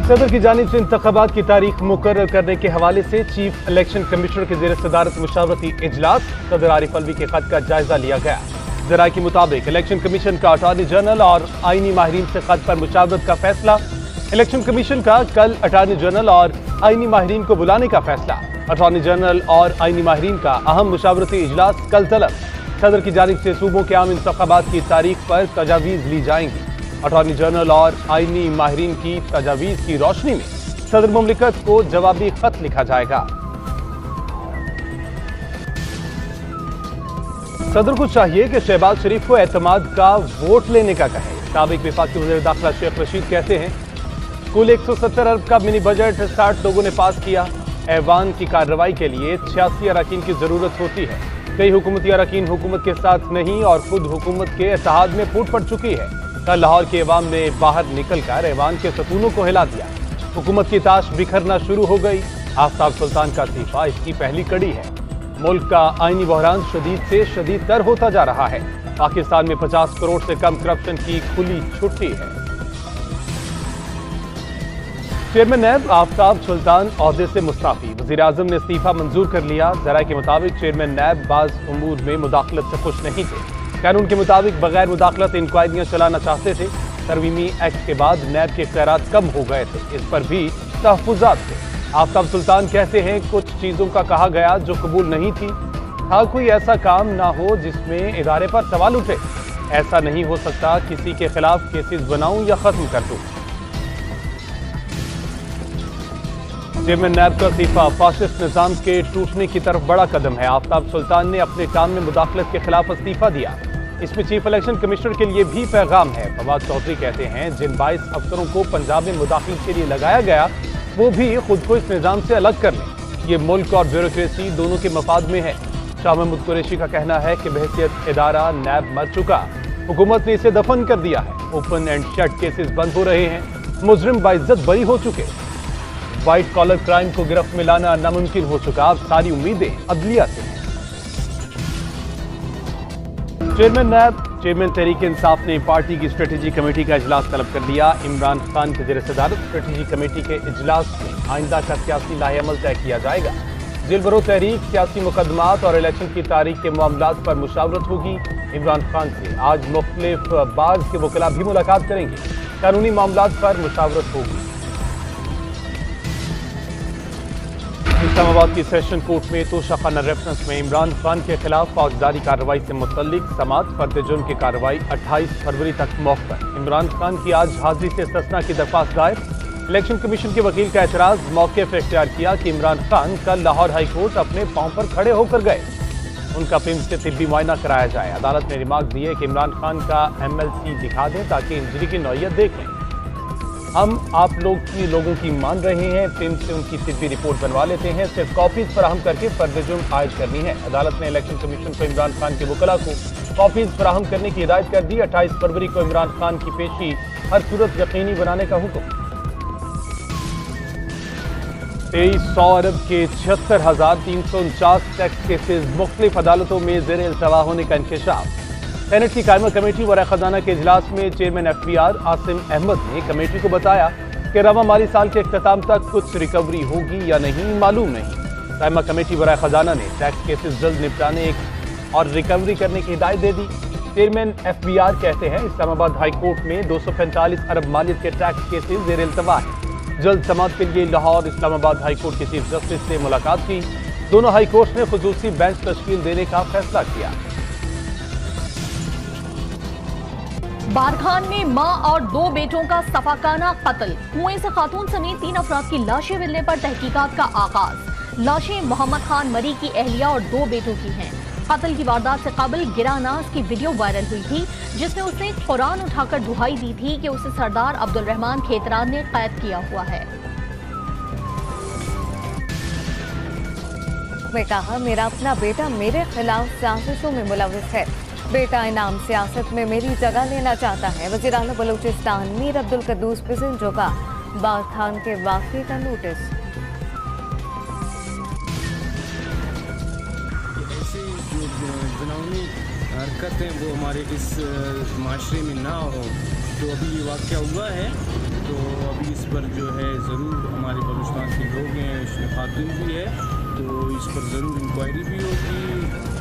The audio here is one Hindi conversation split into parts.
सदर की जानिब से इंतखाबात की तारीख मुकर्रर करने के हवाले से चीफ इलेक्शन कमिश्नर के ज़ेर सदारत मुशावरती इजलास सदर आरिफ अलवी के खत का जायजा लिया गया। जराये के मुताबिक इलेक्शन कमीशन का अटॉर्नी जनरल और आईनी माहिरीन से खत पर मुशावरत का फैसला। इलेक्शन कमीशन का कल अटॉर्नी जनरल और आईनी माहिरीन को बुलाने का फैसला। अटॉर्नी जनरल और आईनी माहिरीन का अहम मुशावरती इजलास कल तलब। सदर की जानिब से सूबों के आम इंतखाबात की तारीख पर तजावीज़ ली जाएंगी। अटॉर्नी जनरल और आईनी माहिरीन की तजावीज़ की रोशनी में सदर मुमलिकत को जवाबी खत लिखा जाएगा। सदर को चाहिए कि शहबाज शरीफ को एतमाद का वोट लेने का कहे। साबिक वफाकी वज़ीर दाखिला शेख रशीद कहते हैं कुल 170 अरब का मिनी बजट 60 लोगों ने पास किया। ऐवान की कार्रवाई के लिए 86 अरकान की जरूरत होती है। कई हुकूमती अरकान हुकूमत के साथ नहीं और खुद हुकूमत के इत्तेहाद में फूट पड़ चुकी है। कल लाहौर के अवाम ने बाहर निकलकर ऐवान के सतूनों को हिला दिया। हुकूमत की ताश बिखरना शुरू हो गई। आफ्ताब सुल्तान का इस्तीफा इसकी पहली कड़ी है। मुल्क का आईनी बहरान शदीद से शदीद तर होता जा रहा है। पाकिस्तान में 50 करोड़ से कम करप्शन की खुली छुट्टी है। चेयरमैन नैब आफ्ताब सुल्तान ओहदे से मुस्ताफी। वज़ीर आज़म ने इस्तीफा मंजूर कर लिया। ज़राए के मुताबिक चेयरमैन नैब बाज़ उमूर में मुदाखलत से खुश नहीं थे। कानून के मुताबिक बगैर मुदाखलत इंक्वायरियां चलाना चाहते थे। तरमीमी एक्ट के बाद नैब के इख्तियारात कम हो गए थे। इस पर भी तहफ़्फ़ुज़ात थे। आफ्ताब सुल्तान कहते हैं कुछ चीज़ों का कहा गया जो कबूल नहीं थी। हाँ, कोई ऐसा काम ना हो जिसमें इदारे पर सवाल उठे। ऐसा नहीं हो सकता किसी के खिलाफ केसेस बनाऊं या खत्म कर दूं। चेयरमैन नैब का इस्तीफा फाशिस्ट निज़ाम के टूटने की तरफ बड़ा कदम है। आफ्ताब सुल्तान ने अपने काम में मुदाखलत के खिलाफ इस्तीफा दिया। इसमें चीफ इलेक्शन कमिश्नर के लिए भी पैगाम है। फवाद चौधरी कहते हैं जिन 22 अफसरों को पंजाब में मुदाखलत के लिए लगाया गया वो भी खुद को इस निज़ाम से अलग कर लें। ये मुल्क और ब्यूरोक्रेसी दोनों के मफाद में है। शाह महमूद कुरैशी का कहना है कि बहैसियत इदारा नैब मर चुका। हुकूमत ने इसे दफन कर दिया है। ओपन एंड शट केसेस बंद हो रहे हैं। मुजरिम बाइज्जत बरी हो चुके। व्हाइट कॉलर क्राइम को गिरफ्त में लाना नामुमकिन हो चुका। अब सारी उम्मीदें अदलिया से हैं। चेयरमैन नैब चेयरमैन तहरीक इंसाफ ने पार्टी की स्ट्रेटेजी कमेटी का इजलास तलब कर लिया। इमरान खान के ज़ेर सदारत स्ट्रेटेजी कमेटी के इजलास में आइंदा का सियासी लाहेअमल तय किया जाएगा। जेल बरो तहरीक, सियासी मुकदमात और इलेक्शन की तारीख के मामलात पर मुशावरत होगी। इमरान खान से आज मुख्तलिफ बाज़ के वकला भी मुलाकात करेंगे। कानूनी मामलात पर मुशावरत होगी। इस्लामाबाद की सेशन कोर्ट में तोशाखाना रेफरेंस में इमरान खान के खिलाफ फौजदारी कार्रवाई से मुतल्लिक समात फर्द जुर्म की कार्रवाई 28 फरवरी तक मौखर। इमरान खान की आज हाजिरी से इस्तिस्ना की दरख्वास्त दायर। इलेक्शन कमीशन के वकील का एतराज मौके पर इख्तियार किया कि इमरान खान कल लाहौर हाई कोर्ट अपने पांव पर खड़े होकर गए। उनका पिंड से तिब्बी मुआयना कराया जाए। अदालत ने रिमार्क दिए कि इमरान खान का MLC दिखा दें ताकि इंजरी की नौयत देख लें। हम आप लोगों की मान रहे हैं। पिंड से उनकी तिब्बी रिपोर्ट बनवा लेते हैं। सिर्फ कॉपीज फराहम करके फर्द जुर्म आयद करनी है। अदालत ने इलेक्शन कमीशन को इमरान खान के वकला को कॉपीज फराहम करने की हिदायत कर दी। 28 फरवरी को इमरान खान की पेशी हर सूरत यकीनी बनाने का हुक्म। 2300 अरब के 76,349 टैक्स केसेज मुख्तलिफ अदालतों में ज़ेर इल्तवा होने का इंकशाफ। सेनेट की कायमा कमेटी वराए खजाना के इजलास में चेयरमैन FBR आसिम अहमद ने कमेटी को बताया कि रवा माली साल के इख्तिताम तक कुछ रिकवरी होगी या नहीं मालूम नहीं। कायमा कमेटी वराए खजाना ने टैक्स केसेस जल्द निपटाने और रिकवरी करने की हिदायत दे दी। चेयरमैन FBR कहते हैं इस्लामाबाद हाई कोर्ट में 245 अरब मालियत के टैक्स केसेस ज़ेर इल्तवा है। जल्द समाअत के लिए लाहौर इस्लामाबाद हाई कोर्ट के चीफ जस्टिस से मुलाकात की। दोनों हाई कोर्ट ने खुसूसी बेंच तश्कील देने का फैसला किया। बारखान में मां और 2 बेटों का सफाकाना कत्ल। कुएं से खातून समेत 3 अफराद की लाशें मिलने पर तहकीकात का आगाज। लाशें मोहम्मद खान मरी की अहलिया और 2 बेटों की हैं। कत्ल की वारदात से कबल गिरानाज की वीडियो वायरल हुई थी जिसमें उसने कुरान उठाकर दुहाई दी थी कि उसे सरदार अब्दुल रहमान खेतरान ने कैद किया हुआ है। मैं कहा मेरा अपना बेटा मेरे खिलाफ साजिशों में मुलविस है। बेटा इनाम सियासत में मेरी जगह लेना चाहता है। वज़ीर आला बलूचिस्तान मीर अब्दुल कद्दूस पिसिंजो का बारखान के वाक़े का नोटिस। ऐसी जो जुनूनी हरकतें वो हमारे इस माशरे में ना हो। तो अभी ये वाक़या हुआ है तो अभी इस पर जो है ज़रूर हमारे बलूचिस्तान के लोग हैं, इसमें खातून भी है, तो इस पर ज़रूर इंक्वायरी भी होगी।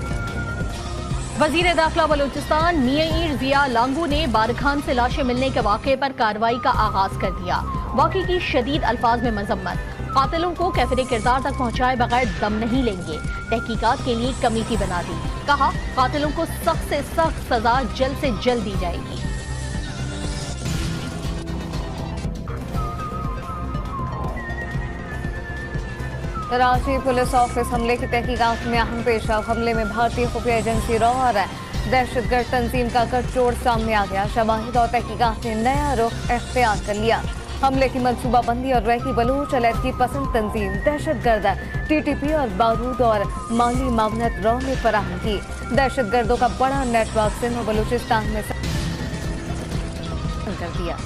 वजीर दाखिला बलूचिस्तान मियां जिया लांगू ने बारखान से लाशें मिलने के वाक़े पर कार्रवाई का आगाज कर दिया। वाक़े की शदीद अल्फाज में मजम्मत, कातिलों को कैफरे किरदार तक पहुंचाए बगैर दम नहीं लेंगे। तहकीकात के लिए कमेटी बना दी, कहा कातिलों को सख्त से सख्त सजा जल्द से जल्द दी जाएगी। रांची पुलिस ऑफिस हमले की तहकीकात में अहम पेशा। हमले में भारतीय खुफिया एजेंसी रॉ और दहशतगर्द तंजीम का गठजोड़ सामने आ गया। शवाहिद और तहकीकात ने नया रुख इख्तियार कर लिया। हमले की मनसूबाबंदी और रही बलूच अलग की पसंद तंजीम दहशतगर्द TTP और बारूद और माली मामनत रॉ ने फराहम की। दहशतगर्दों का बड़ा नेटवर्क सिंध और बलूचिस्तान में कर दिया।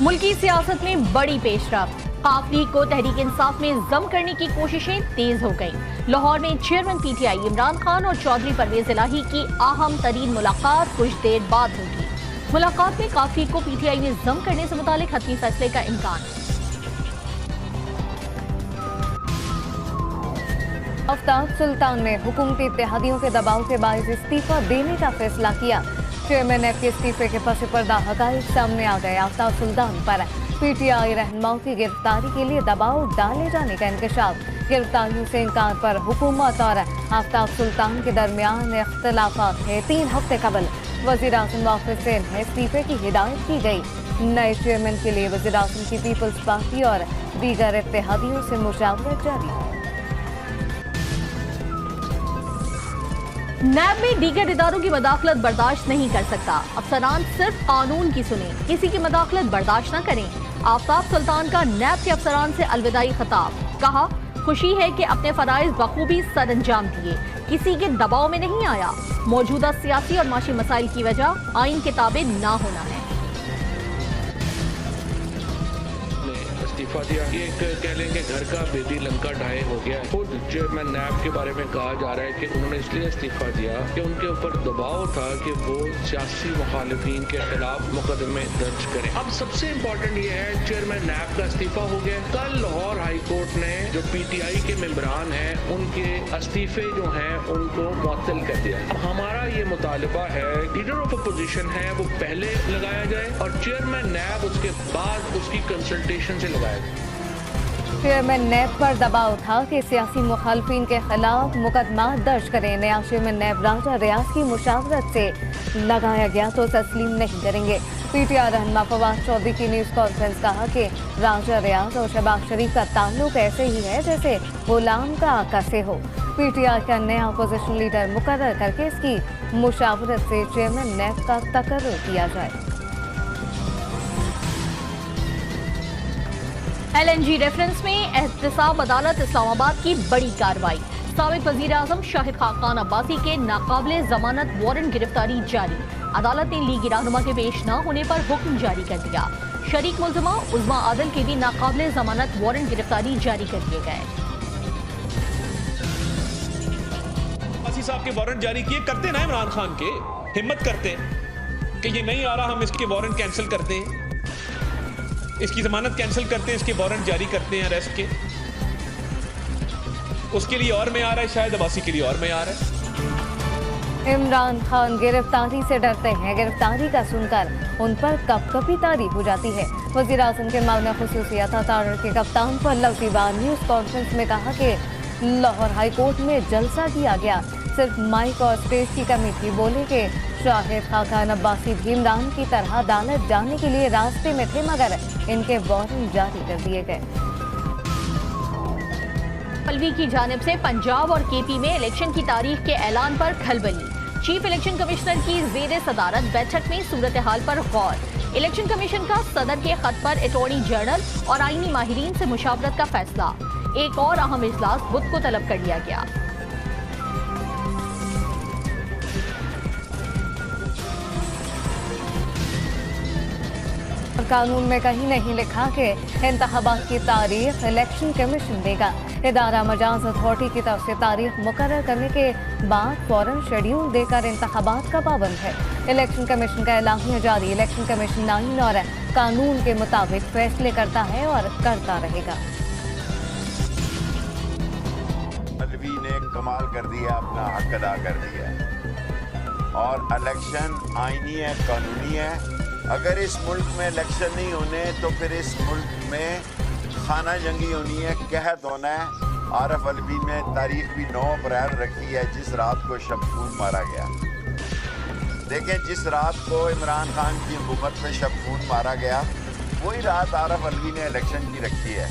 मुल्की सियासत में बड़ी पेशरफ्त, काफली को तहरीक इंसाफ में जम करने की कोशिशें तेज हो गईं। लाहौर में चेयरमैन PTI इमरान खान और चौधरी परवेज इलाही की अहम तरीन मुलाकात कुछ देर बाद होगी। मुलाकात में काफली को PTI में जम करने से मुतालिक हतमी फैसले का इम्कान। आफ्ताब सुल्तान ने हुकूमती इत्तेहादियों के दबाव के बायस इस्तीफा देने का फैसला किया। चेयरमैन NAB के इस्तीफे के पस पर्दा हकाइक सामने आ गए। आफ्ताब सुल्तान पर PTI रहनुमाओं की गिरफ्तारी के लिए दबाव डाले जाने का इंकशाफ। गिरफ्तारियों से इनकार पर हुकूमत और आफ्ताब सुल्तान के दरमियान इख्तिलाफात है। 3 हफ्ते कबल वज़ीर आज़म ऑफिस से इस्तीफे की हिदायत की गई। नए चेयरमैन के लिए वज़ीर आज़म की पीपल्स पार्टी और दीगर इत्तेहादियों से मुशावरत जारी। NAB में दीगर इदारों की मदाखलत बर्दाश्त नहीं कर सकता। अफसरान सिर्फ कानून की सुने, किसी की मदाखलत बर्दाश्त न करें। आफ्ताब सुल्तान का NAB के अफसरान से अलविदाई खिताब, कहा खुशी है कि अपने फराइज बखूबी सर अंजाम दिए, किसी के दबाव में नहीं आया। मौजूदा सियासी और माशी मसाइल की वजह आइन के ताबे ना होना है। इस्तीफा दिया, ये एक कह लेंगे घर का बेदी लंका ढाए हो गया। खुद चेयरमैन NAB के बारे में कहा जा रहा है कि उन्होंने इसलिए इस्तीफा दिया कि उनके ऊपर दबाव था कि वो सियासी मुखालिफिन के खिलाफ मुकदमे दर्ज करें। अब सबसे इम्पोर्टेंट ये है चेयरमैन NAB का इस्तीफा हो गया। कल लाहौर हाई कोर्ट ने जो PTI के मेंबरान हैं उनके इस्तीफे जो हैं उनको मुअत्तल कर दिया। अब हमारा ये मुतालबा है लीडर ऑफ अपोजिशन है वो पहले लगाया जाए और चेयरमैन NAB उसके बाद उसकी कंसल्टेशन से लगाया जाए। चेयरमैन NAB पर दबाव था कि सियासी मुखालफिन के खिलाफ मुकदमा दर्ज करें। नया चेयरमैन NAB राजा रियाज की मुशावरत से लगाया गया तो तस्लीम नहीं करेंगे। PTI रहनुमा फवाद चौधरी की न्यूज़ कॉन्फ्रेंस कहा कि राजा रियाज और शहबाज शरीफ का ताल्लुक ऐसे ही है जैसे गुलाम का आका से हो। PTI का नया अपोजिशन लीडर मुकर्रर करके इसकी मुशावरत से चेयरमैन NAB का तकर्रुर किया जाए। LNG रेफरेंस में एहतसाब अदालत इस्लामाबाद की बड़ी कार्रवाई। साबिक वजीर आजम शाहिद खाकान अब्बासी के नाकाबिले जमानत वारंट गिरफ्तारी जारी। अदालत ने लीगी रहनुमा के पेश न होने पर हुक्म जारी कर दिया। शरीक मुल्जिमा उज़मा आदल के भी नाकाबिले जमानत वारंट गिरफ्तारी जारी कर दिए गए। अब्बासी साहब के वारंट जारी किए करते ना इमरान खान के, हिम्मत करते कि ये नहीं आ रहा हम इसके वारंट कैंसिल करते हैं, इसकी जमानत कैंसिल करते हैं, इसके वारंट जारी करते हैं अरेस्ट के। उसके लिए और में आ रहा है, शायद अब्बासी के लिए और में आ रहा है। इमरान खान गिरफ्तारी से डरते हैं। गिरफ्तारी का सुनकर उन पर कपकपी तारी हो जाती है। वजीर आजम के मामला खुसूसियत तारड़ के कप्तान पर लफ्ज़ीबार न्यूज़ कॉन्फ्रेंस में कहा कि लाहौर हाई कोर्ट में जलसा किया गया, सिर्फ माइक और स्टेज की कमी थी। बोले कि शाहिद खाकान अब्बासी भी इमरान की तरह अदालत जाने के लिए रास्ते में थे मगर इनके वारंट जारी कर दिए गए। पलवी की जानिब से पंजाब और KP में इलेक्शन की तारीख के ऐलान पर खलबली। चीफ इलेक्शन कमिश्नर की जेर सदारत बैठक में सूरत हाल पर गौर। इलेक्शन कमीशन का सदर के खत पर अटॉर्नी जनरल और आईनी माहिरीन से मुशावरत का फैसला। एक और अहम इजलास बुध को तलब कर लिया गया। कानून में कहीं नहीं लिखा कि इंतखाबात की तारीख इलेक्शन कमीशन देगा। इदारा मजाज अथॉरिटी की तरफ से तारीख मुकर्रर करने के बाद फौरन शेड्यूल देकर इंतखाबात का पाबंद है। इलेक्शन कमीशन का एलानिया जारी। इलेक्शन कमीशन आईन और कानून के मुताबिक फैसले करता है और करता रहेगा। मौलवी ने कमाल कर दिया, अपना हक अदा कर दिया और इलेक्शन आईनी है, कानूनी है। अगर इस मुल्क में इलेक्शन नहीं होने तो फिर इस मुल्क में खाना जंगी होनी है, कहत होना है। आरफ अलवी ने तारीख भी 9 अप्रैल रखी है, जिस रात को शबखून मारा गया। देखें, जिस रात को इमरान खान की हुकूमत में शबखून मारा गया, वही रात आरफ अलवी ने इलेक्शन की रखी है।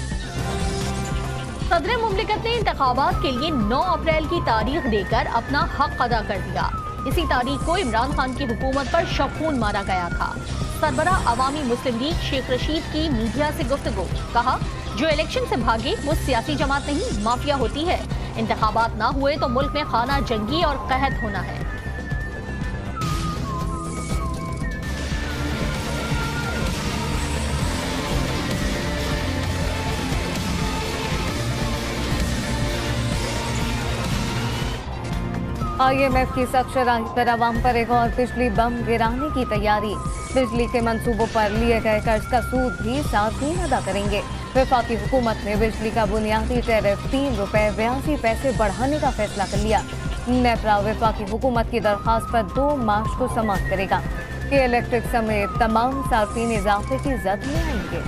सदर मुमलिकत ने इंतखाबात के लिए 9 अप्रैल की तारीख देकर अपना हक अदा कर दिया। इसी तारीख को इमरान खान की हुकूमत पर शबखून मारा गया था। सरबराह अवामी मुस्लिम लीग शेख रशीद की मीडिया से गुफ्तगू, कहा जो इलेक्शन से भागे वो सियासी जमात नहीं, माफिया होती है। इंतखाबात ना हुए तो मुल्क में खाना जंगी और कहत होना है। IMF की सख्त शराइत पर अवाम पर एक और बिजली बम गिराने की तैयारी। बिजली के मंसूबों पर लिए गए कर्ज का सूद भी साथ अदा करेंगे। वफाकी हुकूमत ने बिजली का बुनियादी टैरिफ 3 रुपए 82 पैसे बढ़ाने का फैसला कर लिया। नेपरा वफाकी हुकूमत की दरख्वास्त पर 2 मार्च को समाअत करेगा कि इलेक्ट्रिक समेत तमाम सार्फिन इजाफे की जद में आएंगे।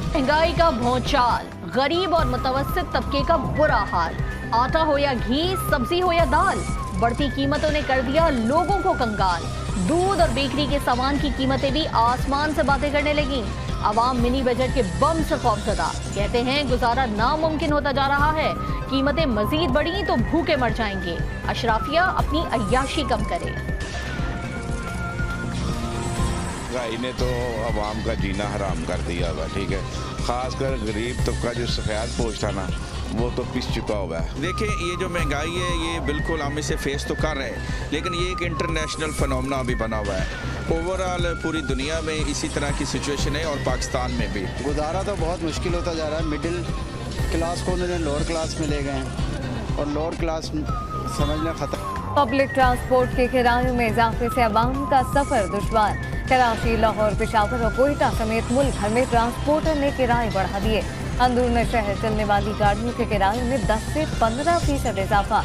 महंगाई का भौचाल, गरीब और मुतवस्सित तबके का बुरा हाल। आटा हो या घी, सब्जी हो या दाल, बढ़ती कीमतों ने कर दिया लोगों को कंगाल। दूध और बेकरी के सामान की कीमतें भी आसमान से बातें करने लगी। आवाम मिनी बजट के बम से खौफजदा, कहते हैं गुजारा नामुमकिन होता जा रहा है। कीमतें मजीद बढ़ी तो भूखे मर जाएंगे। अशराफिया अपनी अय्याशी कम करे। महंगाई ने तो आवाम का जीना हराम कर दिया हुआ, ठीक है। खासकर गरीब तबका जो सफ़ेद पोश था ना, वो तो पिस चुका हुआ है। देखिए, ये जो महंगाई है ये बिल्कुल हम इसे फेस तो कर रहे हैं, लेकिन ये एक इंटरनेशनल फिनोमेना भी बना हुआ है। ओवरऑल पूरी दुनिया में इसी तरह की सिचुएशन है और पाकिस्तान में भी। गुजारा तो बहुत मुश्किल होता जा रहा है। मिडिल क्लास को उन्होंने लोअर क्लास में ले गए हैं और लोअर क्लास समझना खतरा। पब्लिक ट्रांसपोर्ट के किरायों में इजाफे से अवाम का सफर दुश्वार। कराची, लाहौर, पेशावर और कोयटा समेत मुल्क भर में ट्रांसपोर्टर ने किराए बढ़ा दिए। अंदरून शहर चलने वाली गाड़ियों के किराए में 10 से 15% इजाफा।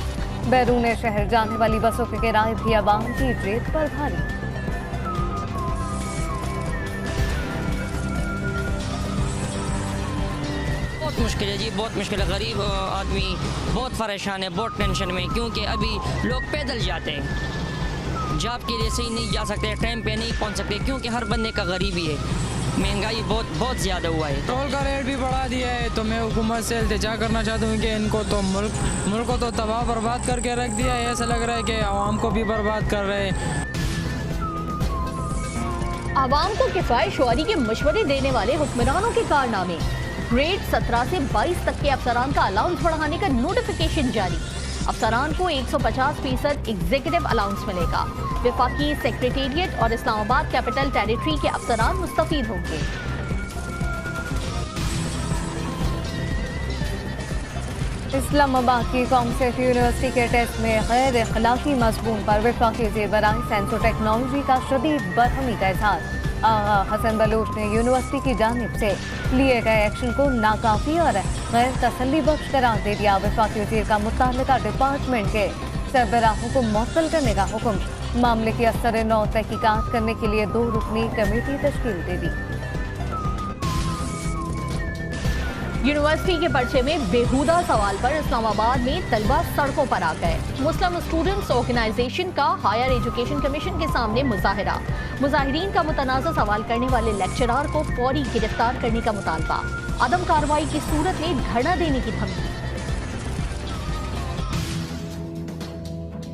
बैरून शहर जाने वाली बसों के किराए भी अवाम की जेब पर भारी। बहुत मुश्किल है जी, बहुत मुश्किल है। गरीब आदमी बहुत परेशान है, बहुत टेंशन में, क्योंकि अभी लोग पैदल जाते हैं, जॉब के लिए सही नहीं जा सकते, टाइम पे नहीं पहुंच सकते, क्योंकि हर बंदे का गरीबी है। महंगाई बहुत ज़्यादा हुआ है। पेट्रोल का रेट भी बढ़ा दिया है। तो मैं हुकूमत से इल्तिजा करना चाहता हूँ कि इनको तो मुल्क को तो तबाह बर्बाद करके रख दिया है। ऐसा लग रहा है कि आवाम को भी बर्बाद कर रहे हैं। आवाम को किफायत शुआरी के मशवरे देने वाले हुक्मरानों के कारनामे। ग्रेड 17 से 22 तक के अफसरान का अलाउंस बढ़ाने का नोटिफिकेशन जारी। अफसरान को 150% एग्जीक्यूटिव अलाउंस मिलेगा। वफाकी सेक्रेटेरिएट और इस्लामाबाद कैपिटल टेरिटरी के अफसरान मुस्तफीद होंगे। इस्लामाबाद की कॉमसेट यूनिवर्सिटी के टेस्ट में गैर अखलाकी मजमून पर वफाकी वज़ीर बराए साइंस और टेक्नोलॉजी का शदीद बरहमी का इजहार। आगा हसन बलूच ने यूनिवर्सिटी की जानिब से लिए गए एक्शन को नाकाफी और गैर तसल्ली बख्श करार दे दिया। वफाकी वज़ीर का मुताल्लिका डिपार्टमेंट के सरबराहों को मुअत्तल करने का हुक्म। मामले की असर नौ तहकीकात करने के लिए 2 रुकनी कमेटी तश्कील दे दी। यूनिवर्सिटी के पर्चे में बेहुदा सवाल पर इस्लामाबाद में तलबा सड़कों पर आ गए। मुस्लिम स्टूडेंट्स ऑर्गेनाइजेशन का हायर एजुकेशन कमीशन के सामने मुजाहिरा। मुजाहिरीन का मुतनाज़ा सवाल करने वाले लेक्चरार को फौरी गिरफ्तार करने का मुतालबा। अदम कार्रवाई की सूरत में धरना देने की धमकी।